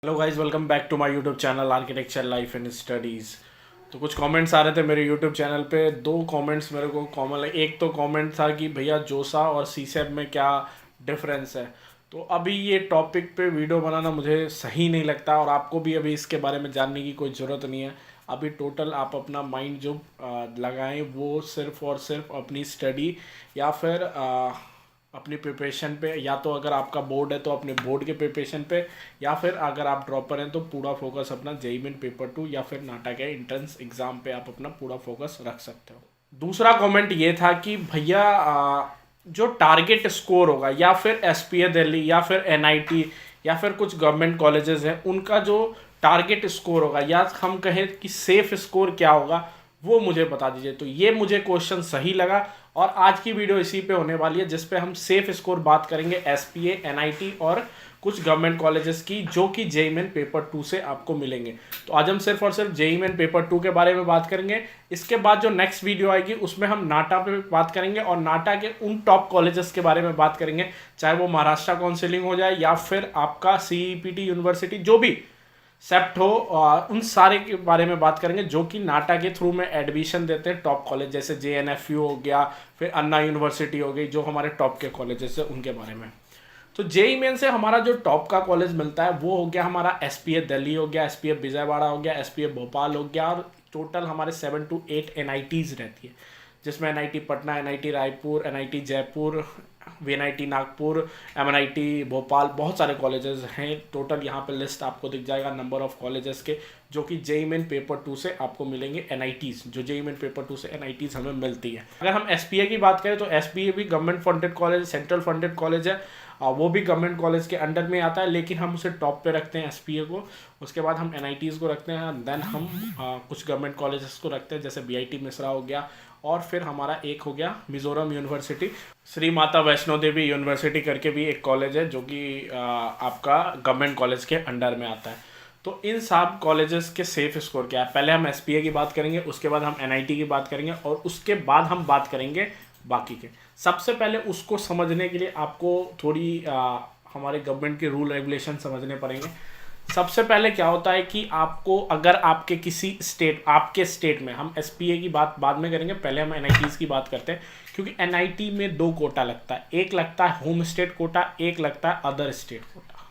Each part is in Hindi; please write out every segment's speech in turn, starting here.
Hello guys, welcome back to my YouTube channel architecture life and studies. तो कुछ कमेंट्स आ रहे थे मेरे यूट्यूब चैनल पे। दो कमेंट्स मेरे को कॉमन है। एक तो कमेंट था कि भैया जोसा और सीसेब में क्या डिफरेंस है। तो अभी ये टॉपिक पे वीडियो बनाना मुझे सही नहीं लगता और आपको भी अभी इसके बारे में जानने की कोई ज़रूरत नहीं है। अभी टोटल आप अपना माइंड जो लगाएं वो सिर्फ और सिर्फ अपनी स्टडी या फिर अपनी प्रिपरेशन पे, या तो अगर आपका बोर्ड है तो अपने बोर्ड के प्रिपरेशन पे, या फिर अगर आप ड्रॉपर हैं तो पूरा फोकस अपना जेईई मेन पेपर 2 या फिर नाटा के एंट्रेंस एग्ज़ाम पे आप अपना पूरा फोकस रख सकते हो। दूसरा कमेंट ये था कि भैया जो टारगेट स्कोर होगा या फिर एसपीए दिल्ली या फिर एनआईटी या फिर कुछ गवर्नमेंट कॉलेजेस हैं उनका जो टारगेट स्कोर होगा या हम कहें कि सेफ स्कोर क्या होगा वो मुझे बता दीजिए। तो ये मुझे क्वेश्चन सही लगा और आज की वीडियो इसी पे होने वाली है जिस पे हम सेफ स्कोर बात करेंगे एसपीए एनआईटी और कुछ गवर्नमेंट कॉलेजेस की जो कि जेईई मेन पेपर 2 से आपको मिलेंगे। तो आज हम सिर्फ और सिर्फ जेईई मेन पेपर 2 के बारे में बात करेंगे। इसके बाद जो नेक्स्ट वीडियो आएगी उसमें हम नाटा पे बात करेंगे और नाटा के उन टॉप कॉलेजेस के बारे में बात करेंगे, चाहे वो महाराष्ट्र काउंसिलिंग हो जाए या फिर आपका सीईपीटी यूनिवर्सिटी जो भी सेप्ट हो, उन सारे के बारे में बात करेंगे जो कि नाटा के थ्रू में एडमिशन देते हैं टॉप कॉलेज, जैसे जेएनएफयू हो गया, फिर अन्ना यूनिवर्सिटी हो गई, जो हमारे टॉप के कॉलेजेस है उनके बारे में। तो जेईई मेन से हमारा जो टॉप का कॉलेज मिलता है वो हो गया हमारा एसपीए दिल्ली हो गया, एसपीए विजयवाड़ा हो गया, एसपीए भोपाल हो गया, और टोटल हमारे 7 to 8 एनआईटीज़ रहती है जिसमें NIT Patna, NIT Raipur, NIT Jaipur, VNIT Nagpur, MNIT Bhopal, बहुत सारे कॉलेजेस हैं। टोटल यहाँ पे लिस्ट आपको दिख जाएगा नंबर ऑफ कॉलेजेस के जो कि जेईई मेन पेपर 2 से आपको मिलेंगे एनआईटीज़, जो जेईई मेन पेपर 2 से एनआईटीज़ हमें मिलती है। अगर हम एसपीए की बात करें तो एसपीए भी government funded college, central funded college है, वो भी गवर्नमेंट कॉलेज के अंडर में आता है, लेकिन हम उसे टॉप पे रखते हैं एसपीए को। उसके बाद हम एनआईटीज़ को रखते हैं, देन हम कुछ गवर्नमेंट कॉलेजेस को रखते हैं जैसे बीआईटी मिश्रा हो गया, और फिर हमारा एक हो गया मिजोरम यूनिवर्सिटी, श्री माता वैष्णो देवी यूनिवर्सिटी करके भी एक कॉलेज है जो कि आपका गवर्नमेंट कॉलेज के अंडर में आता है। तो इन सब कॉलेजेस के सेफ स्कोर क्या है, पहले हम एसपीए की बात करेंगे, उसके बाद हम एनआईटी की बात करेंगे और उसके बाद हम बात करेंगे बाकी के। सबसे पहले उसको समझने के लिए आपको थोड़ी हमारे गवर्नमेंट के रूल रेगुलेशन समझने पड़ेंगे। सबसे पहले क्या होता है कि आपको अगर आपके किसी स्टेट, आपके स्टेट में, हम एसपीए की बात बाद में करेंगे, पहले हम एनआईटीज़ की बात करते हैं, क्योंकि एनआईटी में दो कोटा लगता है, एक लगता है होम स्टेट कोटा, एक लगता है अदर स्टेट कोटा।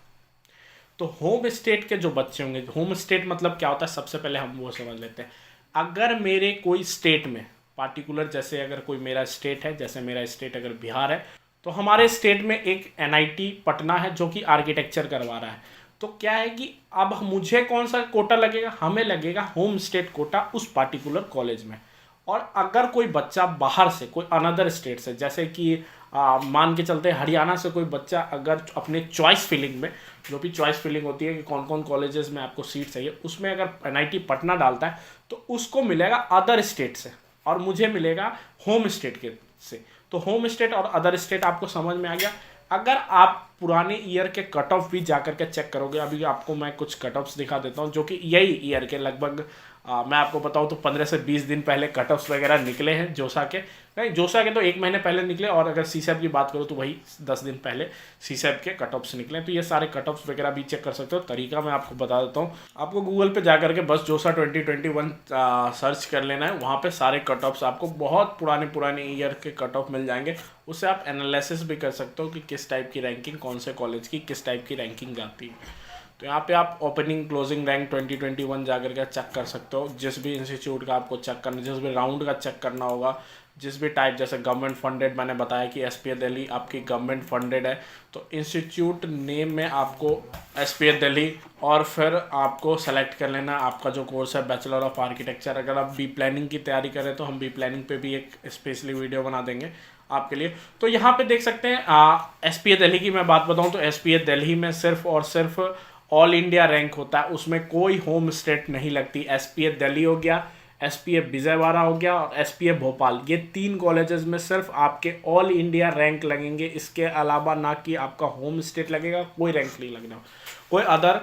तो होम स्टेट के जो बच्चे होंगे, होम स्टेट मतलब क्या होता है सबसे पहले हम वो समझ लेते हैं। अगर मेरे कोई स्टेट में पार्टिकुलर, जैसे अगर कोई मेरा स्टेट है, जैसे मेरा स्टेट अगर बिहार है, तो हमारे स्टेट में एक एनआईटी पटना है जो कि आर्किटेक्चर करवा रहा है। तो क्या है कि अब मुझे कौन सा कोटा लगेगा, हमें लगेगा होम स्टेट कोटा उस पार्टिकुलर कॉलेज में। और अगर कोई बच्चा बाहर से, कोई अनदर स्टेट से, जैसे कि मान के चलते हरियाणा से कोई बच्चा अगर अपने चॉइस फिलिंग में, जो भी चॉइस फिलिंग होती है कि कौन कौन कॉलेजेस में आपको सीट चाहिए, उसमें अगर एनआईटी पटना डालता है तो उसको मिलेगा अदर स्टेट से और मुझे मिलेगा होम स्टेट के से। तो होम स्टेट और अदर स्टेट आपको समझ में आ गया। अगर आप पुराने ईयर के कट ऑफ भी जाकर के चेक करोगे, अभी आपको मैं कुछ कट ऑफ्स दिखा देता हूँ जो कि यही ईयर के लगभग मैं आपको बताऊँ तो 15 से 20 दिन पहले कट ऑफ्स वगैरह निकले हैं जोसा के। नहीं, जोसा के तो 1 महीने पहले निकले, और अगर सीसैप की बात करूँ तो वही 10 दिन पहले सीसैप के कट ऑफ्स निकले। तो ये सारे कट ऑफ्स वगैरह भी चेक कर सकते हो। तरीका मैं आपको बता देता हूँ, आपको गूगल पे जा करके बस जोसा 2021 सर्च कर लेना है, वहाँ पे सारे कट ऑफ्स आपको बहुत पुराने पुराने ईयर के कट ऑफ मिल जाएंगे। उससे आप एनालिसिस भी कर सकते हो कि किस टाइप की रैंकिंग, कौन से कॉलेज की किस टाइप की रैंकिंग आती है। तो यहाँ पे आप ओपनिंग क्लोजिंग रैंक 2021 जाकर के चेक कर सकते हो। जिस भी इंस्टीट्यूट का आपको चेक करना, जिस भी राउंड का चेक करना होगा, जिस भी टाइप, जैसे गवर्नमेंट फंडेड, मैंने बताया कि एसपीए दिल्ली आपकी गवर्नमेंट फंडेड है, तो इंस्टीट्यूट नेम में आपको एसपीए दिल्ली और फिर आपको सेलेक्ट कर लेना आपका जो कोर्स है बैचलर ऑफ आर्किटेक्चर। अगर आप बी प्लानिंग की तैयारी करें तो हम बी प्लानिंग पे भी एक स्पेशली वीडियो बना देंगे आपके लिए। तो यहाँ पे देख सकते हैं एसपीए दिल्ली की मैं बात बताऊँ तो एसपीए दिल्ली में सिर्फ और सिर्फ ऑल इंडिया रैंक होता है, उसमें कोई होम स्टेट नहीं लगती। एसपीए दिल्ली हो गया, एसपीए विजयवाड़ा हो गया और एसपीए भोपाल, ये 3 कॉलेजेस में सिर्फ आपके ऑल इंडिया रैंक लगेंगे। इसके अलावा ना कि आपका होम स्टेट लगेगा, कोई रैंक नहीं लगना। कोई अदर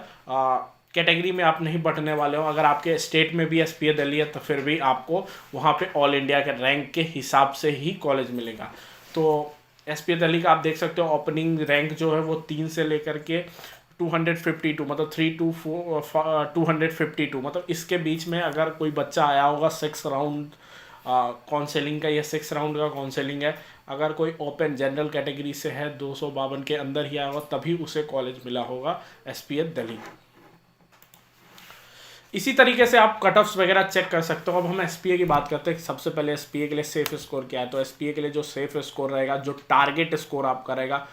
कैटेगरी में आप नहीं बटने वाले हो। अगर आपके स्टेट में भी एसपीए दिल्ली है तो फिर भी आपको वहाँ पे ऑल इंडिया के रैंक के हिसाब से ही कॉलेज मिलेगा। तो एसपीए दिल्ली का आप देख सकते हो ओपनिंग रैंक जो है वो 3 से लेकर के 252 मतलब 252 मतलब इसके बीच में अगर कोई बच्चा आया होगा 6 राउंड काउंसलिंग का, या 6 राउंड का काउंसलिंग है, अगर कोई ओपन जनरल कैटेगरी से है 252 के अंदर ही आया होगा तभी उसे कॉलेज मिला होगा एसपीएस दिल्ली। इसी तरीके से आप कट ऑफ्स वगैरह चेक कर सकते हो। अब हम एसपीए की बात करते हैं। सबसे पहले एसपीए के लिए सेफ स्कोर क्या है, तो एसपीए के लिए जो सेफ स्कोर रहेगा, जो टारगेट स्कोर आपका रहेगा,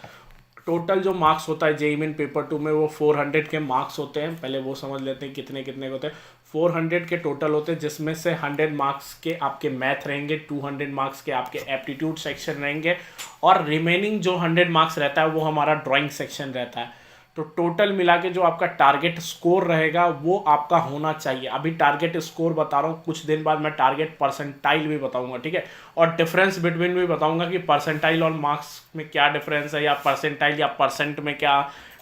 टोटल जो मार्क्स होता है जेईई मेन पेपर 2 में वो 400 के मार्क्स होते हैं। पहले वो समझ लेते हैं कितने कितने के होते हैं। 400 के टोटल होते हैं, जिसमें से 100 मार्क्स के आपके मैथ रहेंगे, 200 मार्क्स के आपके एप्टीट्यूड सेक्शन रहेंगे, और रिमेनिंग जो 100 मार्क्स रहता है वो हमारा ड्राइंग सेक्शन रहता है। तो टोटल मिला के जो आपका टारगेट स्कोर रहेगा वो आपका होना चाहिए। अभी टारगेट स्कोर बता रहा हूँ, कुछ दिन बाद मैं टारगेट परसेंटाइल भी बताऊंगा, ठीक है, और डिफरेंस बिटवीन भी बताऊंगा कि परसेंटाइल और मार्क्स में क्या डिफरेंस है, या परसेंटाइल या परसेंट में क्या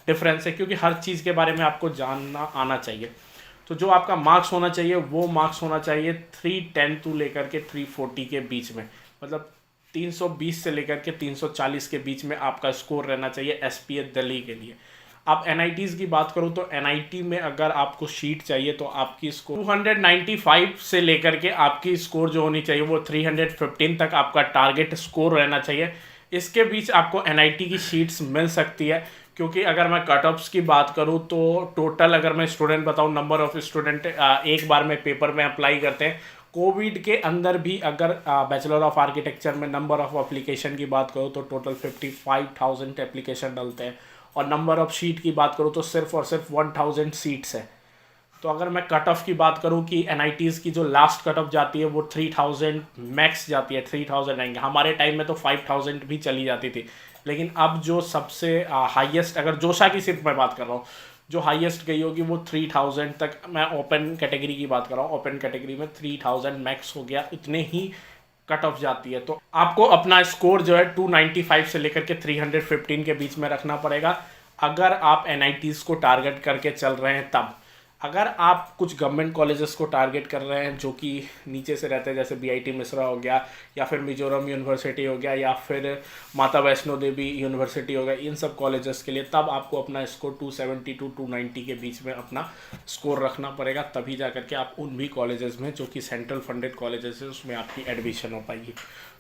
डिफरेंस है, क्योंकि हर चीज़ के बारे में आपको जानना आना चाहिए। तो जो आपका मार्क्स होना चाहिए वो मार्क्स होना चाहिए 310 टू लेकर के 340 के बीच में, मतलब 320 से लेकर के 340 के बीच में आपका स्कोर रहना चाहिए एसपीएस दिल्ली के लिए। आप एनआईटीज़ की बात करूँ तो एनआईटी में अगर आपको शीट चाहिए तो आपकी स्कोर 295 से लेकर के आपकी स्कोर जो होनी चाहिए वो 315 तक आपका टारगेट स्कोर रहना चाहिए। इसके बीच आपको एनआईटी की शीट्स मिल सकती है, क्योंकि अगर मैं कट ऑफ्स की बात करूँ तो टोटल अगर मैं स्टूडेंट बताऊँ, नंबर ऑफ स्टूडेंट एक बार में पेपर में अप्लाई करते हैं। कोविड के अंदर भी अगर बैचलर ऑफ आर्किटेक्चर में नंबर ऑफ एप्लीकेशन की बात करूँ तो टोटल 55,000 एप्लीकेशन डलते हैं, और नंबर ऑफ सीट की बात करूँ तो सिर्फ और सिर्फ 1000 सीट्स है। तो अगर मैं कट ऑफ की बात करूँ कि एनआईटीज़ की जो लास्ट कट ऑफ जाती है वो 3000 मैक्स जाती है, 3000 आएंगे। हमारे टाइम में तो 5000 भी चली जाती थी, लेकिन अब जो सबसे हाईएस्ट, अगर जोशा की सिर्फ मैं बात कर रहा हूँ, जो हाईएस्ट गई होगी वो 3000 तक। मैं ओपन कैटेगरी की बात कर रहा हूँ, ओपन कैटेगरी में 3000 मैक्स हो गया, इतने ही कट ऑफ जाती है। तो आपको अपना स्कोर जो है 295 से लेकर के 315 के बीच में रखना पड़ेगा अगर आप एनआईटीज़ को टारगेट करके चल रहे हैं तब। अगर आप कुछ गवर्नमेंट कॉलेजेस को टारगेट कर रहे हैं जो कि नीचे से रहते हैं, जैसे बीआईटी मिश्रा हो गया, या फिर मिजोरम यूनिवर्सिटी हो गया, या फिर माता वैष्णो देवी यूनिवर्सिटी हो गया, इन सब कॉलेजेस के लिए तब आपको अपना स्कोर 270 टू 290 के बीच में अपना स्कोर रखना पड़ेगा, तभी जा करके आप उन भी कॉलेजेस में जो कि सेंट्रल फंडेड कॉलेजेस है उसमें आपकी एडमिशन हो पाएगी।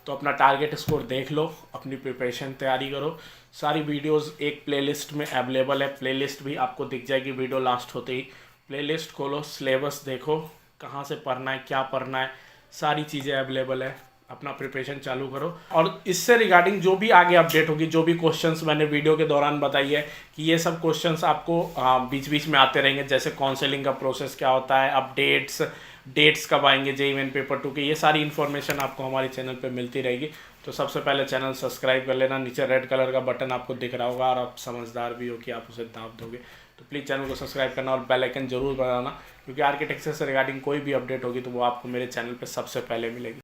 तो अपना टारगेट स्कोर देख लो, अपनी प्रिपरेशन तैयारी करो। सारी वीडियोस एक प्लेलिस्ट में अवेलेबल है, प्लेलिस्ट भी आपको दिख जाएगी वीडियो लास्ट होते ही। प्लेलिस्ट खोलो, सिलेबस देखो, कहाँ से पढ़ना है, क्या पढ़ना है, सारी चीज़ें अवेलेबल है। अपना प्रिपरेशन चालू करो, और इससे रिगार्डिंग जो भी आगे अपडेट होगी, जो भी क्वेश्चंस मैंने वीडियो के दौरान बताई है कि ये सब क्वेश्चंस आपको बीच बीच में आते रहेंगे, जैसे काउंसलिंग का प्रोसेस क्या होता है, अपडेट्स, डेट्स कब आएंगे जेईई मेन पेपर 2 के, ये सारी इन्फॉर्मेशन आपको हमारे चैनल पे मिलती रहेगी। तो सबसे पहले चैनल सब्सक्राइब कर लेना, नीचे रेड कलर का बटन आपको दिख रहा होगा, और आप समझदार भी हो कि आप उसे दाब दोगे, तो प्लीज़ चैनल को सब्सक्राइब करना और बेल आइकन जरूर दबाना, क्योंकि आर्किटेक्चर से रिगार्डिंग कोई भी अपडेट होगी तो वो आपको मेरे चैनल पे सबसे पहले मिलेगी।